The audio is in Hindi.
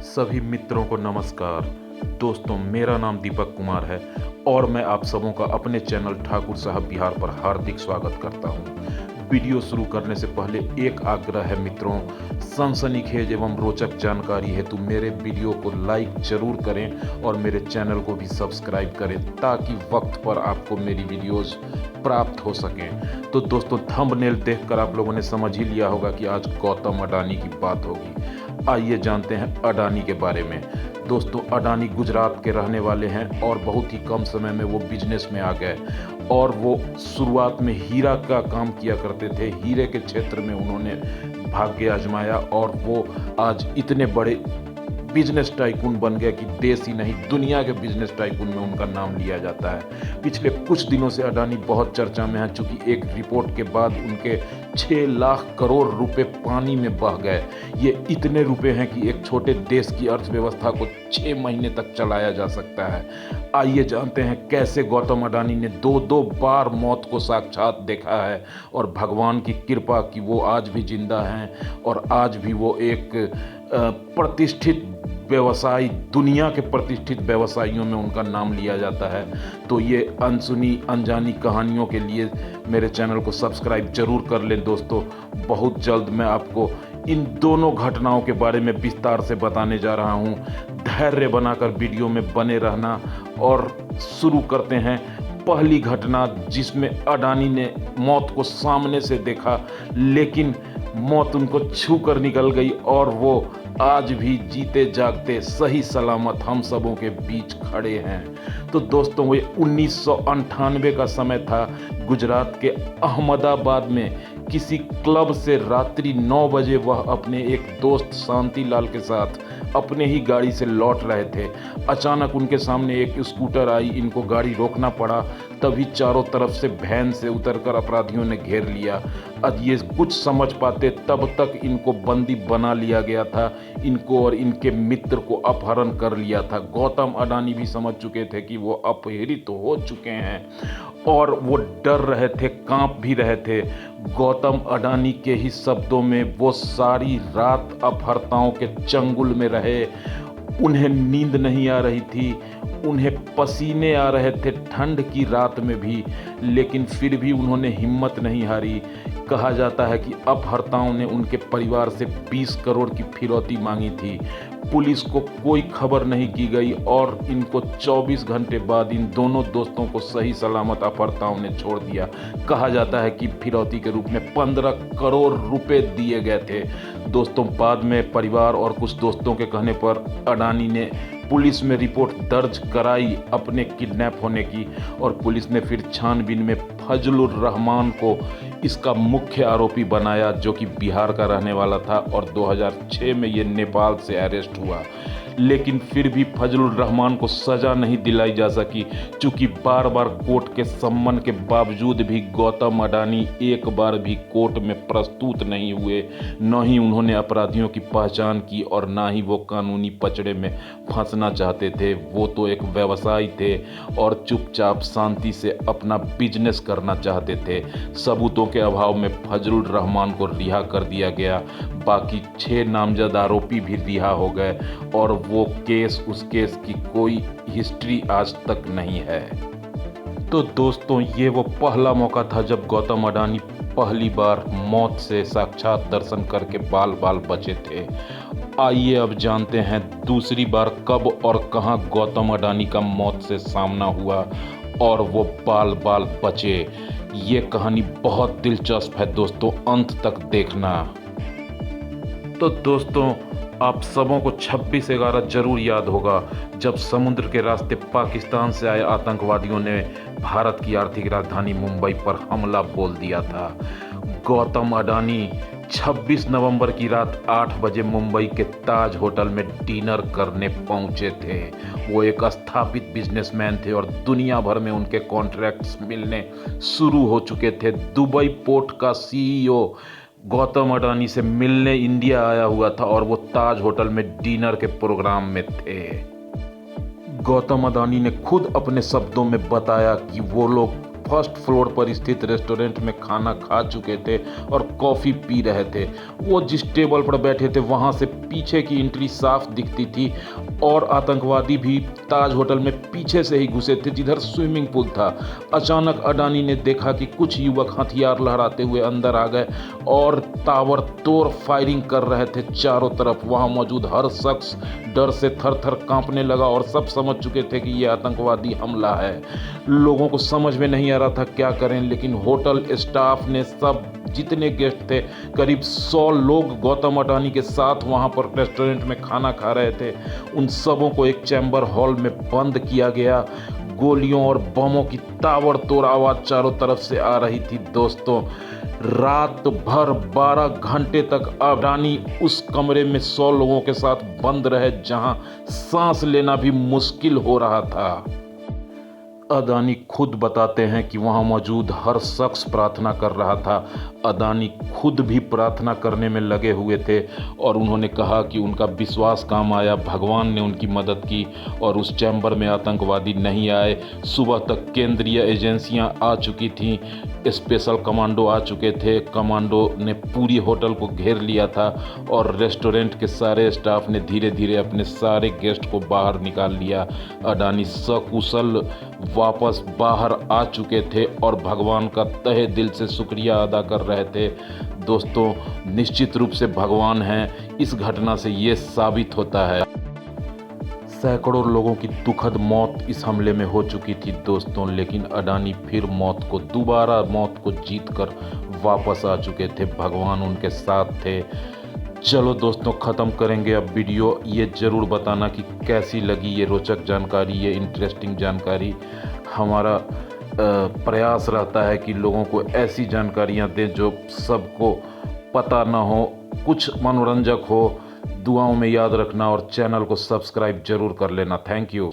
सभी मित्रों को नमस्कार। दोस्तों, मेरा नाम दीपक कुमार है और मैं आप सबों का अपने चैनल ठाकुर साहब बिहार पर हार्दिक स्वागत करता हूं। वीडियो शुरू करने से पहले एक आग्रह है मित्रों, सनसनीखेज एवं रोचक जानकारी हेतु मेरे वीडियो को लाइक जरूर करें और मेरे चैनल को भी सब्सक्राइब करें ताकि वक्त पर आपको मेरी वीडियोस प्राप्त हो सकें। तो दोस्तों, थंबनेल देखकर आप लोगों ने समझ ही लिया होगा कि आज गौतम अडानी की बात होगी। आइए जानते हैं अडानी के बारे में। दोस्तों, अडानी गुजरात के रहने वाले हैं और बहुत ही कम समय में वो बिजनेस में आ गए और वो शुरुआत में हीरा का काम किया करते थे। हीरे के क्षेत्र में उन्होंने भाग्य आजमाया और वो आज इतने बड़े बिजनेस टाइकून बन गए कि देश ही नहीं दुनिया के बिजनेस टाइकून में उनका नाम लिया जाता है। पिछले कुछ दिनों से अडानी बहुत चर्चा में है, चूंकि एक रिपोर्ट के बाद उनके 6 लाख करोड़ रुपए पानी में बह गए। ये इतने रुपए हैं कि एक छोटे देश की अर्थव्यवस्था को 6 महीने तक चलाया जा सकता है। आइए जानते हैं कैसे गौतम अडानी ने 2-2 बार मौत को साक्षात देखा है और भगवान की कृपा कि वो आज भी जिंदा हैं और आज भी वो एक प्रतिष्ठित व्यवसायी, दुनिया के प्रतिष्ठित व्यवसायियों में उनका नाम लिया जाता है। तो ये अनसुनी अनजानी कहानियों के लिए मेरे चैनल को सब्सक्राइब जरूर कर लें दोस्तों। बहुत जल्द मैं आपको इन दोनों घटनाओं के बारे में विस्तार से बताने जा रहा हूँ। धैर्य बनाकर वीडियो में बने रहना और शुरू करते हैं। पहली घटना जिसमें अडानी ने मौत को सामने से देखा, लेकिन मौत उनको छू कर निकल गई और वो आज भी जीते जागते सही सलामत हम सबों के बीच खड़े हैं। तो दोस्तों, वो 1998 का समय था। गुजरात के अहमदाबाद में किसी क्लब से रात्रि 9 बजे वह अपने एक दोस्त शांतिलाल के साथ अपने ही गाड़ी से लौट रहे थे। अचानक उनके सामने एक स्कूटर आई, इनको गाड़ी रोकना पड़ा। तभी चारों तरफ से वैन से उतरकर अपराधियों ने घेर लिया। अब ये कुछ समझ पाते तब तक इनको बंदी बना लिया गया था। इनको और इनके मित्र को अपहरण कर लिया था। गौतम अडानी भी समझ चुके थे कि वो अपहरित हो चुके हैं और वो डर रहे थे, कांप भी रहे थे। गौतम अडानी के ही शब्दों में, वो सारी रात अपहर्ताओं के चंगुल में रहे। उन्हें नींद नहीं आ रही थी, उन्हें पसीने आ रहे थे ठंड की रात में भी, लेकिन फिर भी उन्होंने हिम्मत नहीं हारी। कहा जाता है कि अपहर्ताओं ने उनके परिवार से 20 करोड़ की फिरौती मांगी थी। पुलिस को कोई खबर नहीं की गई और इनको 24 घंटे बाद इन दोनों दोस्तों को सही सलामत अपहर्ताओं ने छोड़ दिया। कहा जाता है कि फिरौती के रूप में 15 करोड़ रुपए दिए गए थे। दोस्तों, बाद में परिवार और कुछ दोस्तों के कहने पर अडानी ने पुलिस में रिपोर्ट दर्ज कराई अपने किडनैप होने की और पुलिस ने फिर छानबीन में फजलुर रहमान को इसका मुख्य आरोपी बनाया, जो कि बिहार का रहने वाला था और 2006 में ये नेपाल से अरेस्ट हुआ। लेकिन फिर भी फजलुर रहमान को सज़ा नहीं दिलाई जा सकी, चूँकि बार बार कोर्ट के सम्मन के बावजूद भी गौतम अडानी एक बार भी कोर्ट में प्रस्तुत नहीं हुए। न ही उन्होंने अपराधियों की पहचान की और ना ही वो कानूनी पचड़े में फंसना चाहते थे। वो तो एक व्यवसायी थे और चुपचाप शांति से अपना बिजनेस करना चाहते थे। सबूतों के अभाव में फजलुर रहमान को रिहा कर दिया गया। बाकी 6 नामजद आरोपी भी रिहा हो गए और वो केस, उस केस की कोई हिस्ट्री आज तक नहीं है। तो दोस्तों, ये वो पहला मौका था जब गौतम अडानी पहली बार मौत से साक्षात दर्शन करके बाल बाल बचे थे। आइए अब जानते हैं दूसरी बार कब और कहां गौतम अडानी का मौत से सामना हुआ और वो बाल बाल बचे। ये कहानी बहुत दिलचस्प है दोस्तों, अंत तक देखना। तो दोस्तों, आप सबों को 26/11 जरूर याद होगा, जब समुद्र के रास्ते पाकिस्तान से आए आतंकवादियों ने भारत की आर्थिक राजधानी मुंबई पर हमला बोल दिया था। गौतम अडानी 26 नवंबर की रात 8 बजे मुंबई के ताज होटल में डिनर करने पहुंचे थे। वो एक स्थापित बिजनेसमैन थे और दुनिया भर में उनके कॉन्ट्रैक्ट्स मिलने शुरू हो चुके थे। दुबई पोर्ट का सीईओ गौतम अडानी से मिलने इंडिया आया हुआ था और वो ताज होटल में डिनर के प्रोग्राम में थे। गौतम अडानी ने खुद अपने शब्दों में बताया कि वो लोग फर्स्ट फ्लोर पर स्थित रेस्टोरेंट में खाना खा चुके थे और कॉफ़ी पी रहे थे। वो जिस टेबल पर बैठे थे वहाँ से पीछे की एंट्री साफ दिखती थी और आतंकवादी भी ताज होटल में पीछे से ही घुसे थे जिधर स्विमिंग पूल था। अचानक अडानी ने देखा कि कुछ युवक हथियार लहराते हुए अंदर आ गए और ताबड़तोड़ फायरिंग कर रहे थे चारों तरफ। वहाँ मौजूद हर शख्स डर से थर-थर कांपने लगा और सब समझ चुके थे कि यह आतंकवादी हमला है। लोगों को समझ में नहीं आ रहा था क्या करें, लेकिन होटल स्टाफ ने सब जितने गेस्ट थे करीब 100 लोग गौतम अडानी के साथ वहां पर रेस्टोरेंट में खाना खा रहे थे, उन सबों को एक चैम्बर हॉल में बंद किया गया। गोलियों और बमों की ताबड़तोड़ आवाज़ चारों तरफ से आ रही थी। दोस्तों, रात भर 12 घंटे तक अडानी उस कमरे में 100 लोगों के साथ बंद रहे जहां सांस लेना भी मुश्किल हो रहा था। अडानी खुद बताते हैं कि वहाँ मौजूद हर शख्स प्रार्थना कर रहा था। अडानी खुद भी प्रार्थना करने में लगे हुए थे और उन्होंने कहा कि उनका विश्वास काम आया, भगवान ने उनकी मदद की और उस चैम्बर में आतंकवादी नहीं आए। सुबह तक केंद्रीय एजेंसियां आ चुकी थीं, स्पेशल कमांडो आ चुके थे। कमांडो ने पूरी होटल को घेर लिया था और रेस्टोरेंट के सारे स्टाफ ने धीरे धीरे अपने सारे गेस्ट को बाहर निकाल लिया। अडानी सकुशल वापस बाहर आ चुके थे और भगवान का तहे दिल से शुक्रिया अदा कर रहे थे। दोस्तों, निश्चित रूप से भगवान हैं। इस घटना से ये साबित होता है। सैकड़ों लोगों की दुखद मौत इस हमले में हो चुकी थी दोस्तों, लेकिन अडानी फिर दोबारा मौत को जीतकर वापस आ चुके थे। भगवान उनके साथ थे। चलो दोस्तों, ख़त्म करेंगे अब वीडियो। ये ज़रूर बताना कि कैसी लगी ये रोचक जानकारी, ये इंटरेस्टिंग जानकारी। हमारा प्रयास रहता है कि लोगों को ऐसी जानकारियाँ दें जो सबको पता ना हो, कुछ मनोरंजक हो। दुआओं में याद रखना और चैनल को सब्सक्राइब ज़रूर कर लेना। Thank you.